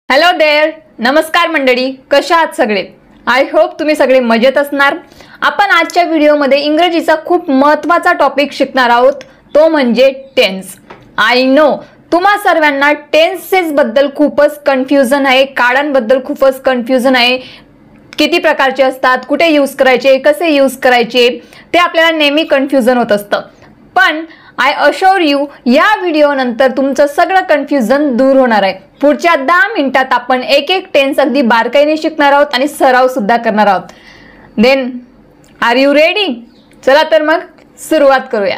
Hello there, नमस्कार मंडळी, कशा आहात सगळे? आय होप तुम्ही सगळे मजेत असणार. आपण आजच्या व्हिडिओमध्ये इंग्रजीचा खूप महत्त्वाचा टॉपिक शिकणार आहोत, तो म्हणजे टेन्स. आय नो तुम्हा सर्वांना टेन्सेस बद्दल खूपच कन्फ्युजन आहे, काळांबद्दल खूपच कन्फ्युजन आहे. किती प्रकारचे असतात, कुठे यूज करायचे, कसे यूज करायचे, ते आपल्याला नेहमी कन्फ्युजन होत असतं. पण आय अश्योर यू, या व्हिडिओ नंतर तुमचं सगळं कन्फ्युजन दूर होणार आहे. पुढच्या 10 मिनिटात आपण एक एक टेन्स अगदी बारकाईने शिकणार आहोत आणि सराव सुद्धा करणार आहोत. Then are you ready? चला तर मग सुरुवात करूया.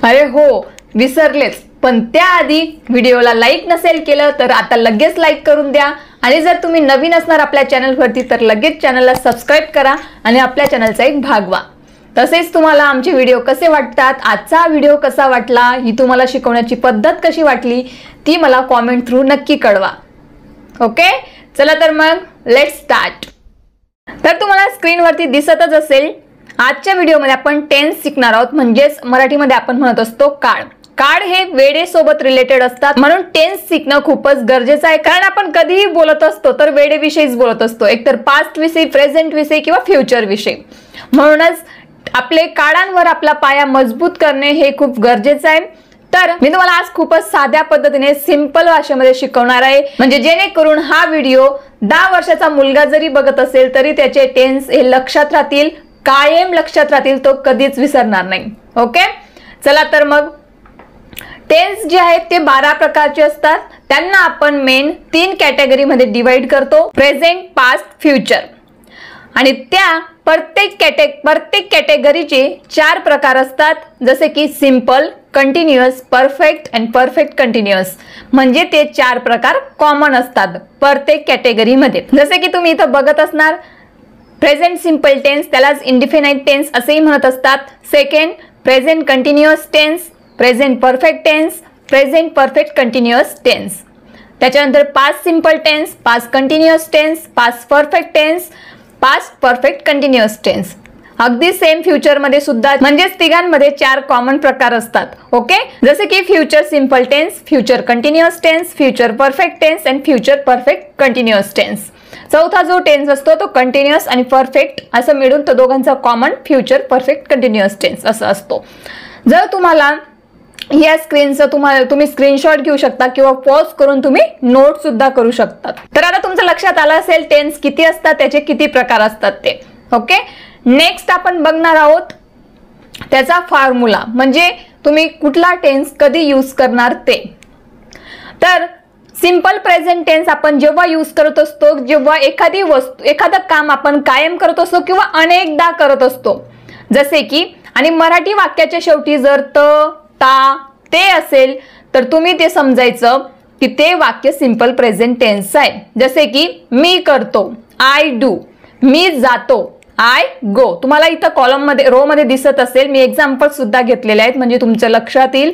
अरे हो, विसरलेच, पण त्याआधी व्हिडिओला लाईक नसेल केलं तर आता लगेच लाईक करून द्या. आणि जर तुम्ही नवीन असणार आपल्या चॅनलवरती तर लगेच चॅनलला सबस्क्राईब करा आणि आपल्या चॅनलचा एक भाग व्हा. तसेच तुम्हाला आमचे व्हिडिओ कसे वाटतात, आजचा व्हिडिओ कसा वाटला, ही तुम्हाला शिकवण्याची पद्धत कशी वाटली, ती मला कॉमेंट थ्रू नक्की कळवा. ओके, चला तर मग लेट्स स्टार्ट. तर तुम्हाला स्क्रीनवरती दिसतच असेल, आजच्या व्हिडिओमध्ये आपण टेन्स शिकणार आहोत. म्हणजेच मराठीमध्ये आपण म्हणत असतो काळ. काळ हे वेळेसोबत रिलेटेड असतात, म्हणून टेन्स शिकणं खूपच गरजेचं आहे. कारण आपण कधीही बोलत असतो तर वेळेविषयीच बोलत असतो, एकतर पास्ट विषयी, प्रेझेंट विषयी किंवा फ्युचर विषयी. म्हणूनच आपले काळांवर आपला पाया मजबूत करणे हे खूप गरजेचं आहे. तर मी तुम्हाला आज खूपच साध्या पद्धतीने सिंपल भाषेमध्ये शिकवणार आहे, म्हणजे जेणेकरून हा व्हिडिओ 10 वर्षाचा मुलगा जरी बघत असेल तरी त्याचे टेन्स हे लक्षात राहतील, कायम लक्षात राहतील, तो कधीच विसरणार नाही. ओके, चला तर मग टेन्स जे आहेत ते 12 प्रकारचे असतात. त्यांना आपण मेन 3 कॅटेगरीमध्ये डिवाइड करतो: प्रेझेंट, पास्ट, फ्युचर. आणि त्या प्रत्येक कॅटेगरीचे 4 प्रकार असतात, जसे की सिंपल, कंटिन्युअस, परफेक्ट आणि परफेक्ट कंटिन्युअस. म्हणजे ते 4 प्रकार कॉमन असतात प्रत्येक कॅटेगरीमध्ये. जसे की तुम्ही इथं बघत असणार, प्रेझेंट सिंपल टेन्स, त्यालाच इंडिफिनाइट टेन्स असेही म्हणत असतात. Second, present continuous tense, present perfect tense, present perfect continuous tense. त्याच्यानंतर past simple tense, past continuous tense, past perfect tense, past perfect continuous tense. अगदी सेम फ्युचर मध्ये सुद्धा, म्हणजेच तिघांमध्ये 4 common प्रकार असतात. ओके, जसे की future simple tense, future continuous tense, future perfect tense आणि फ्युचर परफेक्ट कंटिन्युअस टेन्स. चौथा जो टेन्स असतो तो कंटिन्युअस आणि परफेक्ट असं मिळून तो दोघांचा common future perfect continuous tense असं असतो. जर तुम्हाला या स्क्रीनचं तुम्ही स्क्रीनशॉट घेऊ शकता किंवा पॉज करून तुम्ही नोट सुद्धा करू शकता. तर आता तुमचं लक्षात आलं असेल टेन्स किती असतात, त्याचे किती प्रकार असतात ते. ओके, नेक्स्ट आपण बघणार आहोत त्याचा फॉर्म्युला, म्हणजे तुम्ही कुठला टेन्स कधी यूज करणार ते. तर सिंपल प्रेझेंट टेन्स आपण जेव्हा यूज करत असतो, जेव्हा एखादी वस्तू, एखादं काम आपण कायम करत असतो किंवा अनेकदा करत असतो. जसे की, आणि मराठी वाक्याच्या शेवटी जर ता, ते असेल तर तुम्ही ते समजायचं की ते वाक्य सिंपल प्रेझेंट टेन्स आहे. जसे की मी करतो, आय डू, मी जातो, आय गो. तुम्हाला इथं कॉलम मध्ये, रो मध्ये दिसत असेल, मी एक्झाम्पल सुद्धा घेतलेले आहेत म्हणजे तुमच्या लक्षात येईल.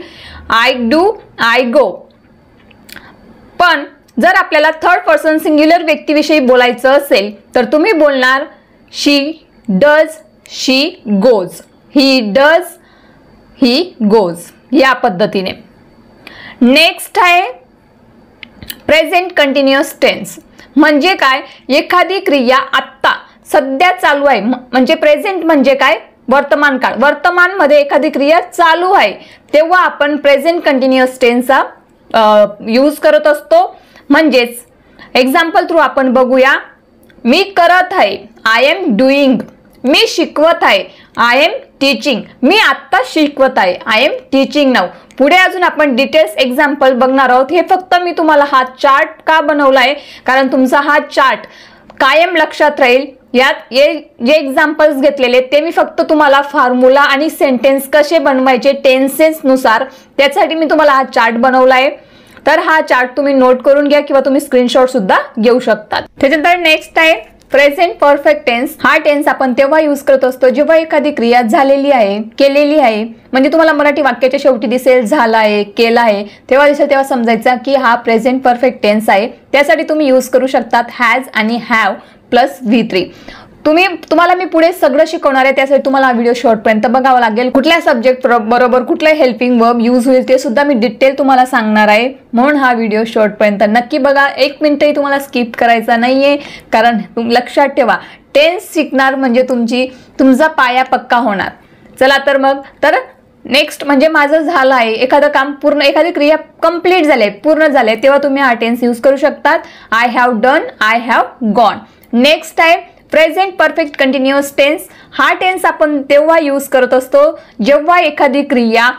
आय डू, आय गो. पण जर आपल्याला थर्ड पर्सन सिंग्युलर व्यक्तीविषयी बोलायचं असेल तर तुम्ही बोलणार she does, she goes, he does, he goes, या पद्धतीने. नेक्स्ट आहे प्रेझेंट कंटिन्युअस टेन्स. म्हणजे काय, एखादी क्रिया आत्ता सध्या चालू आहे. म्हणजे प्रेझेंट म्हणजे काय, वर्तमान काळ. वर्तमान मध्ये एखादी क्रिया चालू आहे तेव्हा आपण प्रेझेंट कंटिन्युअस टेन्सचा यूज करत असतो. म्हणजेच एक्झाम्पल थ्रू आपण बघूया. मी करत आहे, आय एम डुईंग. मी शिकवत आहे, आय एम टीचिंग. मी आत्ता शिकवत आहे, आय एम टीचिंग नाऊ. पुढे अजून आपण डिटेल्स एक्झाम्पल बघणार आहोत. हे फक्त मी तुम्हाला हा चार्ट का बनवलाय, कारण तुमचा हा चार्ट कायम लक्षात राहील. यात जे एक्झाम्पल्स घेतलेले ते मी फक्त तुम्हाला फॉर्म्युला आणि सेंटेन्स कसे बनवायचे टेन्सेस नुसार, त्यासाठी मी तुम्हाला हा चार्ट बनवलाय. तर हा चार्ट तुम्ही नोट करून घ्या किंवा तुम्ही स्क्रीनशॉट सुद्धा घेऊ शकता. त्याच्यानंतर नेक्स्ट आहे प्रेझेंट परफेक्ट टेन्स. हा टेन्स आपण तेव्हा यूज करत असतो जेव्हा एखादी क्रिया झालेली आहे, केलेली आहे. म्हणजे तुम्हाला मराठी वाक्याच्या शेवटी दिसेल झाला आहे, केला आहे, तेव्हा दिसेल, तेव्हा समजायचा की हा प्रेझेंट परफेक्ट टेन्स आहे. त्यासाठी तुम्ही यूज करू शकतात हॅज आणि हॅव प्लस V3. तुम्हाला मी पुढे सगळं शिकवणार आहे, त्यासाठी तुम्हाला हा व्हिडिओ शेवटपर्यंत बघावा लागेल. कुठल्या सब्जेक्ट बरोबर कुठलं हेल्पिंग वर्ब यूज होईल ते सुद्धा मी डिटेल तुम्हाला सांगणार आहे, म्हणून हा व्हिडिओ शेवटपर्यंत नक्की बघा. 1 मिनिटही तुम्हाला स्किप करायचा नाहीये, कारण लक्षात ठेवा टेन्स शिकणार म्हणजे तुमचा पाया पक्का होणार. चला तर मग नेक्स्ट म्हणजे माझं झालं आहे, एखादं काम पूर्ण, एखादी क्रिया कंप्लीट झाली आहे, पूर्ण झाली आहे, तेव्हा तुम्ही हा टेन्स यूज करू शकतात. I have done, I have gone. Next आहे प्रेझेंट परफेक्ट कंटिन्युअस टेन्स. हा टेन्स आपण तेव्हा यूज करत असतो जेव्हा एखादी क्रिया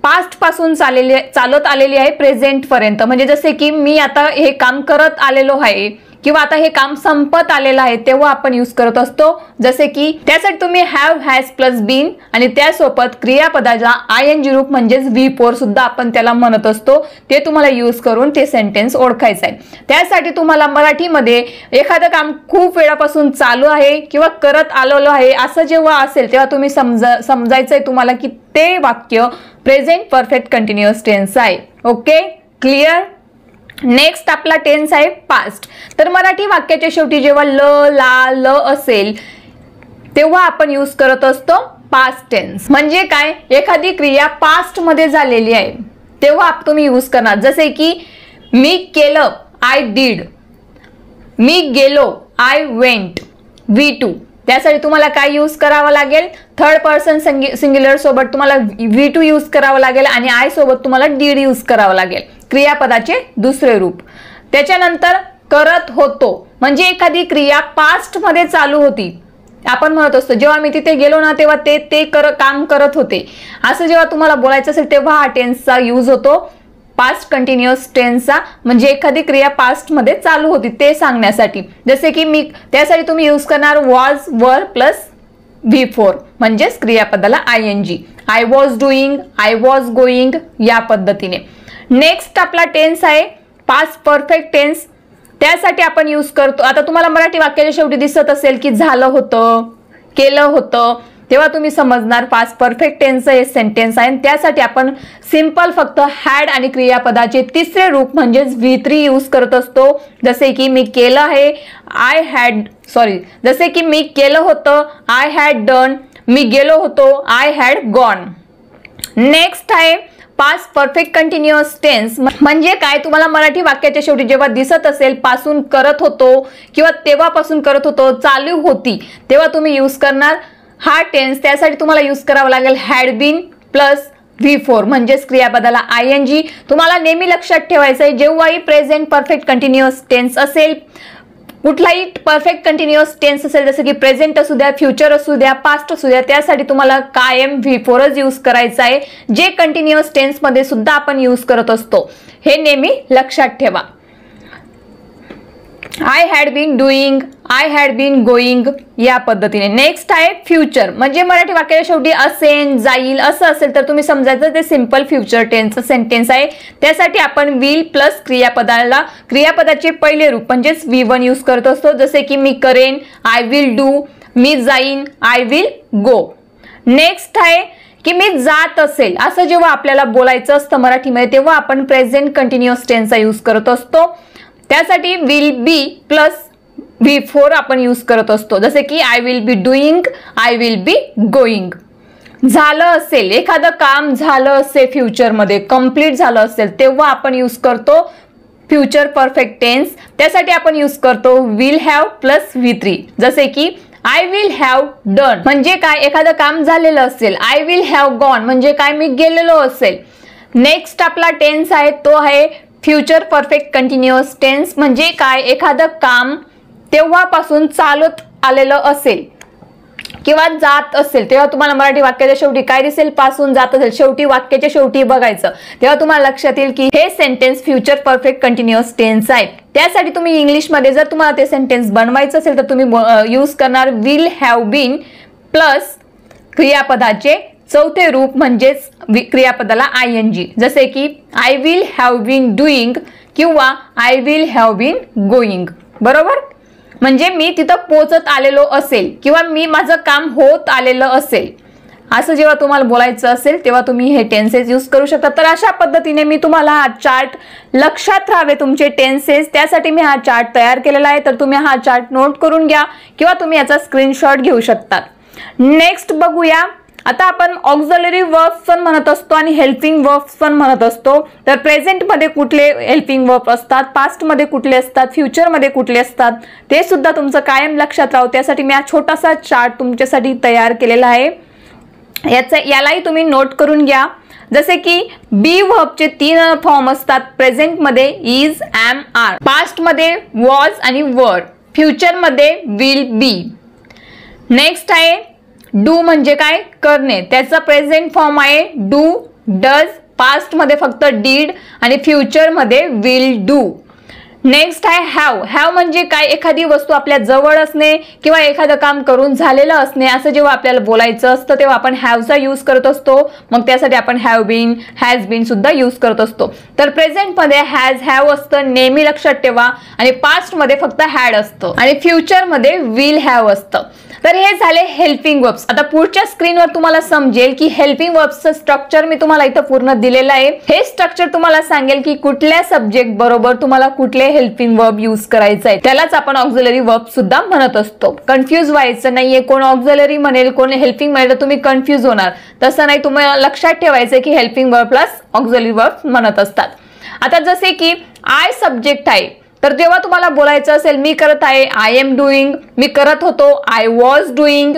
पास्ट पासून चालत आलेली आहे प्रेझेंट पर्यंत. म्हणजे जसे की मी आता हे काम करत आलेलो आहे किंवा आता हे काम संपत आलेलं आहे, तेव्हा आपण यूज करत असतो. जसे की त्यासाठी तुम्ही हॅव, हॅज प्लस बीन आणि त्यासोबत क्रियापदाचा ING रूप म्हणजेच V4 सुद्धा आपण त्याला म्हणत असतो. ते तुम्हाला यूज करून ते सेंटेन्स ओळखायचं आहे. त्यासाठी तुम्हाला मराठीमध्ये एखादं काम खूप वेळापासून चालू आहे किंवा करत आलेलो आहे असं जेव्हा असेल, तेव्हा तुम्ही समजायचंय तुम्हाला की ते वाक्य प्रेझेंट परफेक्ट कंटिन्युअस टेन्स आहे. Okay, clear. नेक्स्ट आपला टेन्स आहे पास्ट. तर मराठी वाक्याच्या शेवटी जेव्हा ल असेल तेव्हा आपण यूज करत असतो पास्ट टेन्स. म्हणजे काय, एखादी क्रिया पास्ट मध्ये झालेली आहे तेव्हा तुम्ही यूज करणार. जसे की मी केलं, आय डिड. मी गेलो, आय वेंट. V2. त्यासाठी तुम्हाला काय यूज करावं लागेल, थर्ड पर्सन सिंग्युलर सोबत तुम्हाला V2 यूज करावं लागेल आणि आय सोबत तुम्हाला did यूज करावं लागेल, क्रियापदाचे दुसरे रूप. त्याच्यानंतर करत होतो म्हणजे एखादी क्रिया पास्ट मध्ये चालू होती. आपण म्हणत असतो जेव्हा मी तिथे गेलो ना तेव्हा ते काम करत होते, असं जेव्हा तुम्हाला बोलायचं असेल तेव्हा हा टेन्सचा यूज होतो, पास्ट कंटिन्युअस टेन्सचा. म्हणजे एखादी क्रिया पास्ट मध्ये चालू होती ते सांगण्यासाठी. जसे की त्यासाठी तुम्ही यूज करणार वॉज, वर प्लस V4 म्हणजेच क्रियापदाला ING. I was doing, I was going, या पद्धतीने. नेक्स्ट आपला टेन्स आहे पास्ट परफेक्ट टेन्स. त्यासाठी आपण यूज करतो, आता तुम्हाला मराठी वाक्याच्या शेवटी दिसत असेल की झालं होतं, केलं होतं, तेव्हा तुम्ही समजणार पास्ट परफेक्ट टेन्स हे सेंटेन्स आहे. त्यासाठी आपण सिंपल फक्त हॅड आणि क्रियापदाचे तिसरे रूप म्हणजेच V3 यूज करत असतो. जसे की मी केलं आहे, जसे की मी केलं होतं, आय हॅड डन. मी गेलो होतो, आय हॅड गॉन. नेक्स्ट आहे पास्ट परफेक्ट कंटिन्युअस टेन्स. म्हणजे काय, तुम्हाला मराठी वाक्याच्या शेवटी जेव्हा दिसत असेल पासून करत होतो किंवा तेव्हापासून करत होतो, चालू होती, तेव्हा तुम्ही यूज करणार हा टेन्स. त्यासाठी तुम्हाला यूज करावं लागेल हॅड बीन प्लस V4 म्हणजेच क्रियापदाला ING. तुम्हाला नेहमी लक्षात ठेवायचं आहे जेव्हाही प्रेझेंट परफेक्ट कंटिन्युअस टेन्स असेल, कुठलाही परफेक्ट कंटिन्युअस टेन्स असेल, जसं की प्रेझेंट असू द्या, फ्युचर असू द्या, पास्ट असू द्या, त्यासाठी तुम्हाला कायम V4च यूज करायचं आहे, जे कंटिन्युअस टेन्स मध्ये सुद्धा आपण यूज करत असतो. हे नेहमी लक्षात ठेवा. I had been doing, I had been going, या पद्धतीने. नेक्स्ट आहे फ्युचर. म्हणजे मराठी वाक्याच्या शेवटी असेल, जाईल असं असेल तर तुम्ही समजायचं ते सिंपल फ्युचर टेन्सचं सेंटेन्स आहे. त्यासाठी आपण विल प्लस क्रियापदाचे पहिले रूप म्हणजेच V1 यूज करत असतो. जसे की मी करेन, आय विल डू. मी जाईन, आय विल गो. नेक्स्ट आहे की मी जात असेल असं जेव्हा आपल्याला बोलायचं असतं मराठीमध्ये, तेव्हा आपण प्रेझेंट कंटिन्युअस टेन्सचा यूज करत असतो. त्यासाठी विल बी प्लस V4 आपण यूज करत असतो. जसे की I will be doing, I will be going. झालं असेल, एखादं काम झालं असेल फ्युचरमध्ये, कंप्लीट झालं असेल, तेव्हा आपण यूज करतो फ्युचर परफेक्ट टेन्स. त्यासाठी आपण यूज करतो विल हॅव प्लस V3. जसे की आय विल हॅव डन म्हणजे काय, एखादं काम झालेलं असेल. आय विल हॅव गॉन म्हणजे काय, मी गेलेलो असेल. नेक्स्ट आपला टेन्स आहे तो आहे फ्युचर परफेक्ट कंटिन्युअस टेन्स. म्हणजे काय, एखादं काम तेव्हापासून चालत आलेलं असेल किंवा जात असेल, तेव्हा तुम्हाला मराठी वाक्याच्या शेवटी काय दिसेल, पासून जात असेल, शेवटी वाक्याच्या शेवटी बघायचं, तेव्हा तुम्हाला लक्षात येईल की हे sentence future perfect continuous tense आहे. त्यासाठी तुम्ही इंग्लिशमध्ये जर तुम्हाला ते सेंटेन्स बनवायचं असेल तर तुम्ही यूज करणार विल हॅव बीन प्लस क्रियापदाचे चौथे रूप म्हणजेच क्रियापदाला ING. जसे की I will have been doing किंवा I will have been going. बरोबर, म्हणजे मी तिथं पोहोचत आलेलो असेल किंवा मी माझं काम होत आलेलं असेल, असं जेव्हा तुम्हाला बोलायचं असेल तेव्हा तुम्ही हे टेन्सेस यूज करू शकता। तर अशा पद्धतीने मी तुम्हाला हा चार्ट लक्षात राहावे तुमचे टेन्सेस, त्यासाठी मी हा चार्ट तयार केलेला आहे। तर तुम्ही हा चार्ट नोट करून घ्या किंवा तुम्ही याचा स्क्रीनशॉट घेऊ शकता। नेक्स्ट बघूया, आता आपण ऑक्झिलरी वर्ब्स पण म्हणत असतो आणि हेल्पिंग वर्ब्स पण म्हणत असतो। तर प्रेझेंट मध्ये कुठले हेल्पिंग वर्ब असतात, पास्ट मध्ये कुठले असतात, फ्युचर मध्ये कुठले असतात, ते सुद्धा तुमचं कायम लक्षात राहावं त्यासाठी मी हा छोटासा चार्ट तुमच्यासाठी तयार केलेला आहे। यालाही तुम्ही नोट करून घ्या। जसे की बी वर्बचे 3 फॉर्म असतात प्रेझेंट मध्ये इज, एम, आर, पास्ट मध्ये वॉज आणि वर, फ्युचर मध्ये विल, बी। नेक्स्ट आहे डू म्हणजे काय, करणे, त्याचा प्रेझेंट फॉर्म आहे डू, डज, पास्ट मध्ये फक्त डीड आणि फ्युचर मध्ये विल डू। नेक्स्ट आहे हॅव, हॅव म्हणजे काय, एखादी वस्तू आपल्या जवळ असणे किंवा एखादं काम करून झालेलं असणे, असं जेव्हा आपल्याला बोलायचं असतं तेव्हा आपण हॅवचा यूज करत असतो। मग त्यासाठी आपण हॅव बीन, हॅज बीन सुद्धा यूज करत असतो। तर प्रेझेंट मध्ये हॅज, हॅव असतं, नेहमी लक्षात ठेवा, आणि पास्ट मध्ये फक्त हॅड असतं आणि फ्युचर मध्ये विल हॅव असतं। तर हे झाले हेल्पिंग वर्ब्स। आता पुढच्या स्क्रीनवर तुम्हाला समजेल की हेल्पिंग वर्ब्सचं स्ट्रक्चर मी तुम्हाला इथं पूर्ण दिलेलं आहे। हे स्ट्रक्चर तुम्हाला सांगेल की कुठल्या सब्जेक्ट बरोबर तुम्हाला कुठले हेल्पिंग वर्ब यूज करायचं आहे, त्यालाच आपण ऑक्झिलरी वर्ब सुद्धा म्हणत असतो। कन्फ्यूज व्हायचं नाहीये, कोण ऑक्झिलरी म्हणेल कोण हेल्पिंग म्हणेल तर तुम्ही कन्फ्यूज होणार, तसं नाही। तुम्हाला लक्षात ठेवायचं की helping verb plus auxiliary verb म्हणत असतात। आता जसे की आय सब्जेक्ट आहे, तर जेव्हा तुम्हाला बोलायचं असेल मी करत आहे, आय एम डुईंग, मी करत होतो, आय वॉज डुईंग,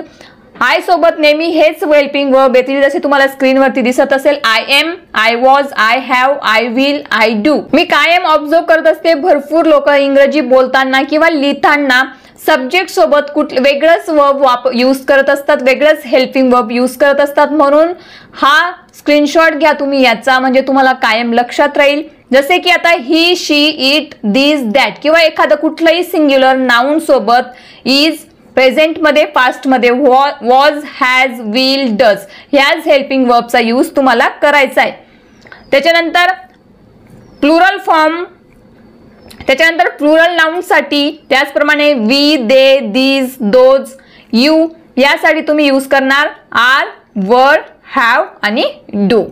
आय सोबत नेहमी हेच हेल्पिंग वर्ब येतील जसे तुम्हाला स्क्रीनवरती दिसत असेल, I am, I was, I have, I will, I do. मी कायम ऑब्झर्व करत असते भरपूर लोक इंग्रजी बोलताना किंवा लिहिताना सब्जेक्ट सोबत वेगळंच वर्ब यूज करत असतात, वेगळंच हेल्पिंग वर्ब यूज करत असतात, म्हणून हा स्क्रीनशॉट घ्या तुम्ही याचा, म्हणजे तुम्हाला कायम लक्षात राहील। जसे की आता ही, शी, इट, दिस, दॅट किंवा एखादं कुठलंही सिंग्युलर नाउन सोबत इज, प्रेझेंट मध्ये, पास्ट मध्ये वॉज, हॅज, विल, डज ह्याच हेल्पिंग वर्बचा यूज तुम्हाला करायचा आहे। त्याच्यानंतर प्लुरल फॉर्म, त्याच्यानंतर प्लुरल नाउन साठी त्याचप्रमाणे we, they, these, those, you यासाठी तुम्ही यूज करणार आर, वर, हॅव आणि डू।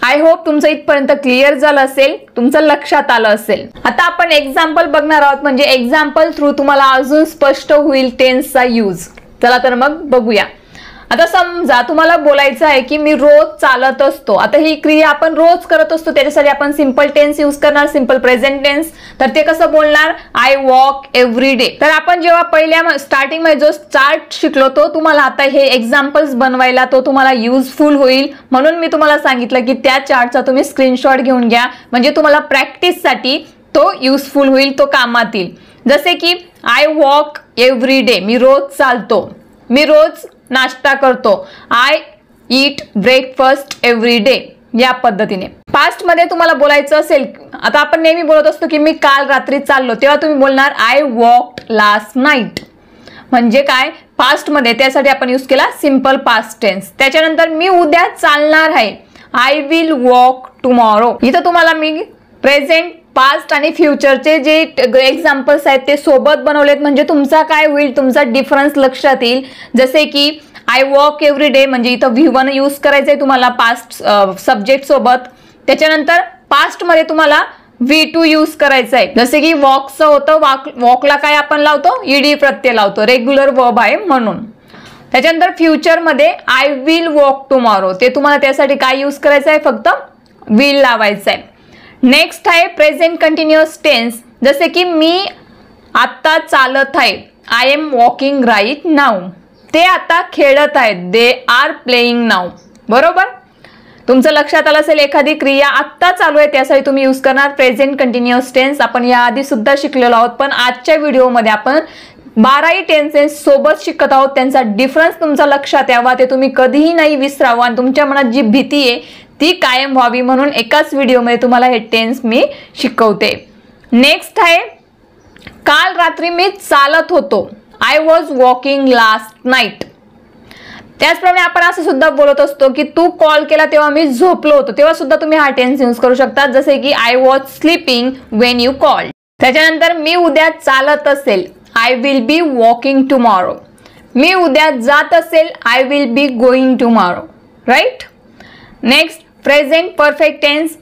आय होप तुमचं इथपर्यंत क्लिअर झालं असेल, तुमचं लक्षात आलं असेल। आता आपण एक्झाम्पल बघणार आहोत, म्हणजे एक्झाम्पल थ्रू तुम्हाला अजून स्पष्ट होईल टेन्सचा यूज। चला तर मग बघूया। आता समजा तुम्हाला बोलायचं आहे की मी रोज चालत असतो, आता ही क्रिया आपण रोज करत असतो, त्याच्यासाठी आपण सिंपल टेन्स यूज करणार, सिंपल प्रेझेंट टेन्स। तर ते कसं बोलणार, आय वॉक एव्हरी डे। तर आपण जेव्हा पहिल्या स्टार्टिंग मध्ये जो चार्ट शिकलो तो तुम्हाला आता हे एक्झाम्पल्स बनवायला तो तुम्हाला युजफुल होईल, म्हणून मी तुम्हाला सांगितलं की त्या चार्टचा तुम्ही स्क्रीनशॉट घेऊन घ्या, म्हणजे तुम्हाला प्रॅक्टिससाठी तो युजफुल होईल, तो कामात येईल। जसे की आय वॉक एव्हरी डे, मी रोज चालतो, मी रोज नाश्ता करतो, I eat breakfast every day, या पद्धतीने। पास्ट मध्ये तुम्हाला बोलायचं असेल, आता आपण नेहमी बोलत असतो की मी काल रात्री चाललो, तेव्हा तुम्ही बोलणार आय वॉक्ड लास्ट नाईट, म्हणजे काय पास्ट मध्ये, त्यासाठी आपण यूज केला सिंपल पास्ट टेन्स। त्याच्यानंतर मी उद्या चालणार आहे, आय विल वॉक टुमॉरो। इथं तुम्हाला मी प्रेझेंट, पास्ट आणि फ्युचरचे जे एक्झाम्पल्स आहेत ते सोबत बनवलेत, म्हणजे तुमचा काय होईल, तुमचा डिफरन्स लक्षात येईल। जसे की आय वॉक एव्हरी डे म्हणजे इथं V1 यूज करायचंय तुम्हाला पास्ट सब्जेक्ट सोबत। त्याच्यानंतर पास्ट मध्ये तुम्हाला V2 यूज करायचं आहे, जसे की वॉकचं होतं, वॉकला काय आपण लावतो, ईडी प्रत्यय लावतो, रेग्युलर वर्ब आहे म्हणून। त्याच्यानंतर फ्युचर मध्ये आय विल वॉक टुमॉरो, ते तुम्हाला त्यासाठी काय यूज करायचं आहे, फक्त विल लावायचं आहे। नेक्स्ट आहे प्रेझेंट कंटिन्युअस टेन्स, जसे की मी आता चालत आहे, I am walking right now, ते आता खेळत आहेत, दे आर प्लेइंग नाऊ, बरोबर। तुमचं लक्षात आलं असेल एखादी क्रिया आत्ता चालू आहे त्यासाठी तुम्ही यूज करणार प्रेझेंट कंटिन्युअस टेन्स। आपण याआधी सुद्धा शिकलेलो आहोत, पण आजच्या व्हिडिओमध्ये आपण 12ही टेन्सेस सोबत शिकत आहोत, त्यांचा डिफरन्स तुमचा लक्षात यावा, ते तुम्ही कधीही नाही विसरावं आणि तुमच्या मनात जी भीती आहे ती कायम व्हावी, म्हणून एकाच व्हिडिओमध्ये तुम्हाला हे टेन्स मी शिकवते। नेक्स्ट आहे काल रात्री मी चालत होतो, I was walking last night. त्याचप्रमाणे आपण असं सुद्धा बोलत असतो की तू कॉल केला तेव्हा मी झोपलो होतो, तेव्हा सुद्धा तुम्ही हा टेन्स यूज करू शकता, जसे की I was sleeping when you called. त्याच्यानंतर मी उद्या चालत असेल, I will be walking tomorrow, मी उद्या जात असेल, I will be going tomorrow. Right. Next present perfect tense.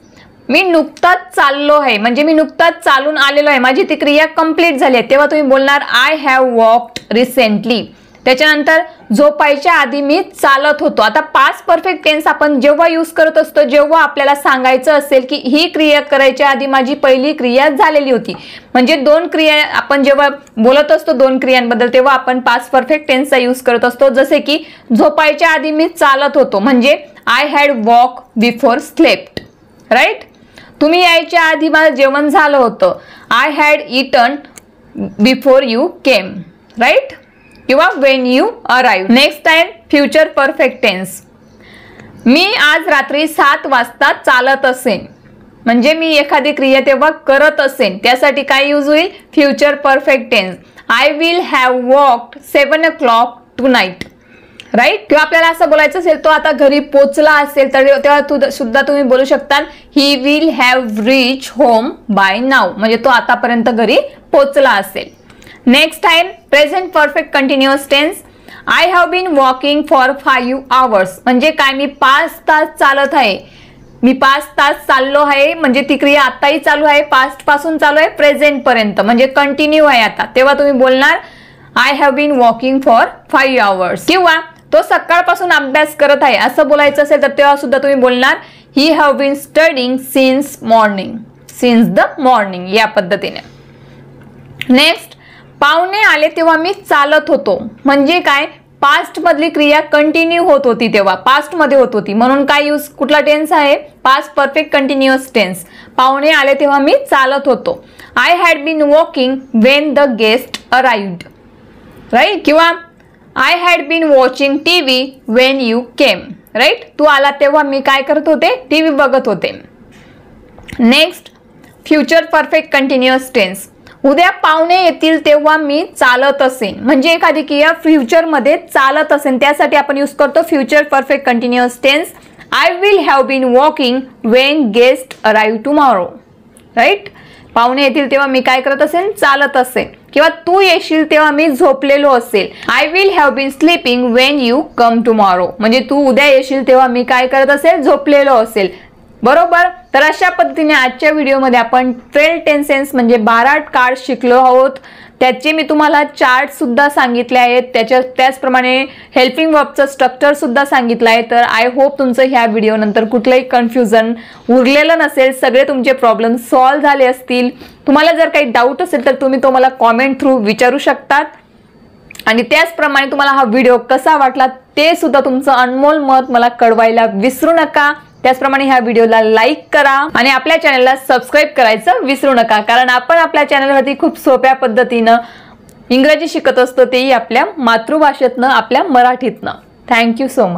मी नुकताच चाललो आहे, म्हणजे मी नुकताच चालून आलेलो आहे, माझी ती क्रिया कंप्लीट झाली आहे, तेव्हा तुम्ही बोलणार आय हॅव वॉक्ड रिसेंटली. त्याच्यानंतर झोपायच्या आधी मी चालत होतो. आता पास्ट परफेक्ट टेन्स आपण जेव्हा यूज करत असतो, जेव्हा आपल्याला सांगायचं असेल की ही क्रिया करायच्या आधी माझी पहिली क्रिया झालेली होती, म्हणजे दोन क्रिया आपण जेव्हा बोलत असतो दोन क्रियांबद्दल, तेव्हा आपण पास्ट परफेक्ट टेन्सचा यूज करत असतो. जसे की झोपायच्या आधी मी चालत होतो, म्हणजे I had walk before slept. Right. तुम्ही यायच्या आधी माझं जेवण झालं होतं, I had eaten before you came. Right. किंवा वेन यू अराइव्ह. नेक्स्ट आहे फ्युचर परफेक्ट टेन्स. मी आज रात्री 7 वाजता चालत असेन, म्हणजे मी एखादी क्रिया तेव्हा करत असेन, त्यासाठी काय यूज होईल? Future perfect tense. I will have walked 7 o'clock tonight. Right. किंवा आपल्याला असं बोलायचं असेल तो आता घरी पोचला असेल, तर तेव्हा सुद्धा तुम्ही बोलू शकता he will have reach home by now, म्हणजे तो आतापर्यंत घरी पोचला असेल. नेक्स्ट आहे present perfect continuous tense. I have been walking for 5 hours, म्हणजे काय? मी 5 तास चालत आहे. मी 5 तास चाललो आहे, म्हणजे ती क्रिया आताही चालू आहे, पास्ट पासून चालू आहे प्रेझेंट पर्यंत, म्हणजे कंटिन्यू आहे आता. तेव्हा तुम्ही बोलणार I have been walking for 5 hours. किंवा तो सकाळपासून अभ्यास करत आहे असं बोलायचं असेल तर तेव्हा सुद्धा तुम्ही बोलणार he have been studying since morning, since the morning, या पद्धतीने. नेक्स्ट, पाहुणे आले तेव्हा मी चालत होतो, म्हणजे काय? पास्ट मधली क्रिया कंटिन्यू होत होती, तेव्हा पास्ट मध्ये होत होती, म्हणून काय यूज कुठला टेन्स आहे? Past perfect continuous tense. पाहुणे आले तेव्हा मी चालत होतो. I had been walking when the guest arrived. Right. किंवा I had been watching TV when you came. Right. तू आला तेव्हा मी काय करत होते? टीव्ही बघत होते. Next, future perfect continuous tense. उद्या पाहुणे येतील तेव्हा मी चालत असेन, म्हणजे एखादी क्रिया फ्युचर मध्ये चालत असेल, त्यासाठी आपण यूज करतो future perfect continuous tense. I will have been walking when guest arrive tomorrow. Right. पाहुणे येतील तेव्हा मी काय करत असेल? चालत असेल. किंवा तू येशील तेव्हा मी झोपलेलो असेल. I will have been sleeping when you come tomorrow, म्हणजे तू उद्या येशील तेव्हा मी काय करत असेल? झोपलेलो असेल. बरोबर. तर अशा पद्धतीने आजच्या व्हिडिओमध्ये आपण 12 टेन्सेस म्हणजे 12 कार्ड शिकलो आहोत. त्याचे मी तुम्हाला चार्ट सुद्धा सांगितले आहेत, त्याचप्रमाणे हेल्पिंग वर्बचं स्ट्रक्चर सुद्धा सांगितलं आहे. तर आय होप तुमचं ह्या व्हिडिओ नंतर कुठलंही कन्फ्युजन उरलेलं नसेल, सगळे तुमचे प्रॉब्लेम सॉल्व्ह झाले असतील. तुम्हाला जर काही डाऊट असेल तर तुम्ही तो मला कॉमेंट थ्रू विचारू शकतात. आणि त्याचप्रमाणे तुम्हाला हा व्हिडिओ कसा वाटला ते सुद्धा तुमचं अनमोल मत मला कळवायला विसरू नका. त्याचप्रमाणे ह्या व्हिडिओला लाईक करा आणि आपल्या चॅनलला सबस्क्राईब करायचं विसरू नका, कारण आपण आपल्या चॅनलवरती खूप सोप्या पद्धतीनं इंग्रजी शिकत असतो, तेही आपल्या मातृभाषेतनं, आपल्या मराठीतनं. Thank you so much.